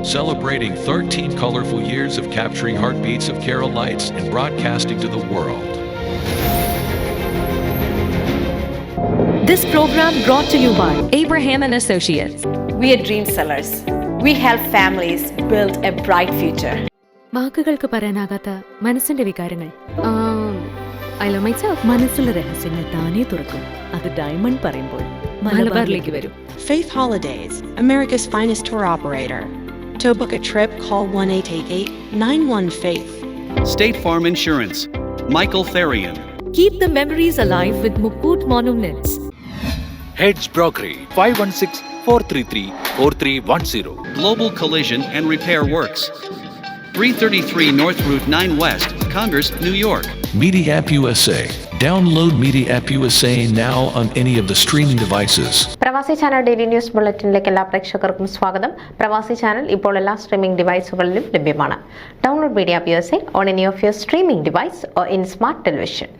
celebrating 13 colorful years of capturing heartbeats of Kerala lights and broadcasting to the world. This program brought to you by Abraham and Associates. We are dream sellers. We help families build a bright future. വാക്കുകൾക്ക് പറയാനാകാത്ത മനസ്സിന്റെ വികാരങ്ങൾ. I love myself. മനസ്സിലെ രഹസ്യങ്ങൾ താനേ തുറക്കും. അത് diamond പറയുമ്പോൾ മലബാറിലേക്ക് വരും. Faith Holidays, America's finest tour operator. To book a trip, call 1-888-91-FAITH. State Farm Insurance, Michael Therian. Keep the memories alive with Mukut Monuments. Heads Brokery 516-433-4310. Global Collision and Repair Works, 333 North Route 9 West, Congress, New York. Media App USA. Download Media App USA now on any of the streaming devices. പ്രവാസി channel daily news ബുള്ളറ്റിനിലേക്ക് എല്ലാ പ്രേക്ഷകർക്കും സ്വാഗതം. പ്രവാസി channel ഇപ്പോൾ എല്ലാ streaming ഡിവൈസുകളിലും ലഭ്യമാണ്. Download media app USA on any of your streaming device or in smart television.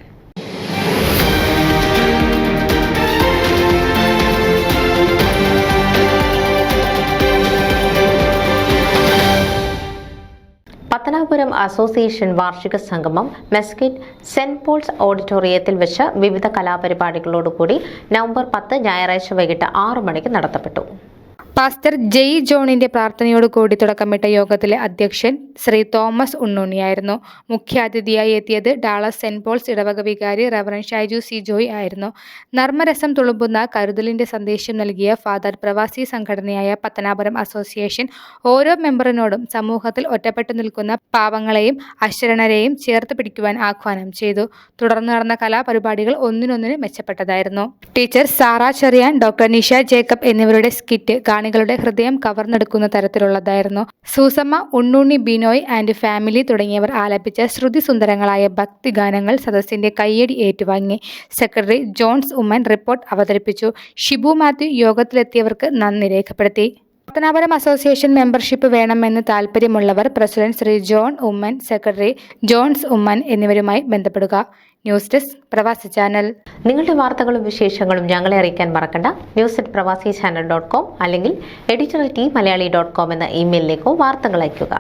Pathanapuram association വാർഷിക സംഗമം മെസ്കിറ്റ് സെന്റ് പോൾസ് ഓഡിറ്റോറിയത്തിൽ വെച്ച് വിവിധ കലാപരിപാടികളോടുകൂടി നവംബർ 10 ഞായറാഴ്ച വൈകിട്ട് 6 മണിക്ക് നടത്തപ്പെട്ടു. പാസ്റ്റർ ജെയ് ജോണിന്റെ പ്രാർത്ഥനയോടുകൂടി തുടക്കമിട്ട യോഗത്തിലെ അധ്യക്ഷൻ ശ്രീ തോമസ് ഉണ്ണുണ്ണിയായിരുന്നു. മുഖ്യാതിഥിയായി എത്തിയത് ഡാളസ് സെന്റ് പോൾസ് ഇടവക വികാരി റവറൻ ഷൈജു സി ജോയ് ആയിരുന്നു. നർമ്മരസം തുളുമ്പുന്ന കരുതലിന്റെ സന്ദേശം നൽകിയ ഫാദർ പ്രവാസി സംഘടനയായ പത്തനാപുരം അസോസിയേഷൻ ഓരോ മെമ്പറിനോടും സമൂഹത്തിൽ ഒറ്റപ്പെട്ടു നിൽക്കുന്ന പാവങ്ങളെയും അശരണരെയും ചേർത്ത് പിടിക്കുവാൻ ആഹ്വാനം ചെയ്തു. തുടർന്ന് നടന്ന കലാപരിപാടികൾ ഒന്നിനൊന്നിന് മെച്ചപ്പെട്ടതായിരുന്നു. Teacher Sara Cherian, doctor Nisha Jacob എന്നിവരുടെ സ്കിറ്റ് കാണികളുടെ ഹൃദയം കവർന്നെടുക്കുന്ന തരത്തിലുള്ളതായിരുന്നു. സൂസമ്മ, ഉണ്ണുണ്ണി ബിനോയ് ആൻഡ് ഫാമിലി തുടങ്ങിയവർ ആലപിച്ച ശ്രുതിസുന്ദരങ്ങളായ ഭക്തിഗാനങ്ങൾ സദസ്സിന്റെ കയ്യടി ഏറ്റുവാങ്ങി. സെക്രട്ടറി ജോൺസ് ഉമ്മൻ റിപ്പോർട്ട് അവതരിപ്പിച്ചു. ഷിബു മാത്യു യോഗത്തിലെത്തിയവർക്ക് നന്ദി രേഖപ്പെടുത്തി. പത്തനാപുരം അസോസിയേഷൻ മെമ്പർഷിപ്പ് വേണമെന്ന് താൽപ്പര്യമുള്ളവർ president Shri John Oommen, secretary Johns Oommen എന്നിവരുമായി ബന്ധപ്പെടുക. News desk Pravasi channel. നിങ്ങളുടെ വാർത്തകളും വിശേഷങ്ങളും ഞങ്ങളെ അറിയിക്കാൻ മറക്കണ്ട. news@pravasichannel.com അല്ലെങ്കിൽ editor@maliali.com എന്ന ഇമെയിലിലേക്കോ വാർത്തകൾ അയയ്ക്കുക.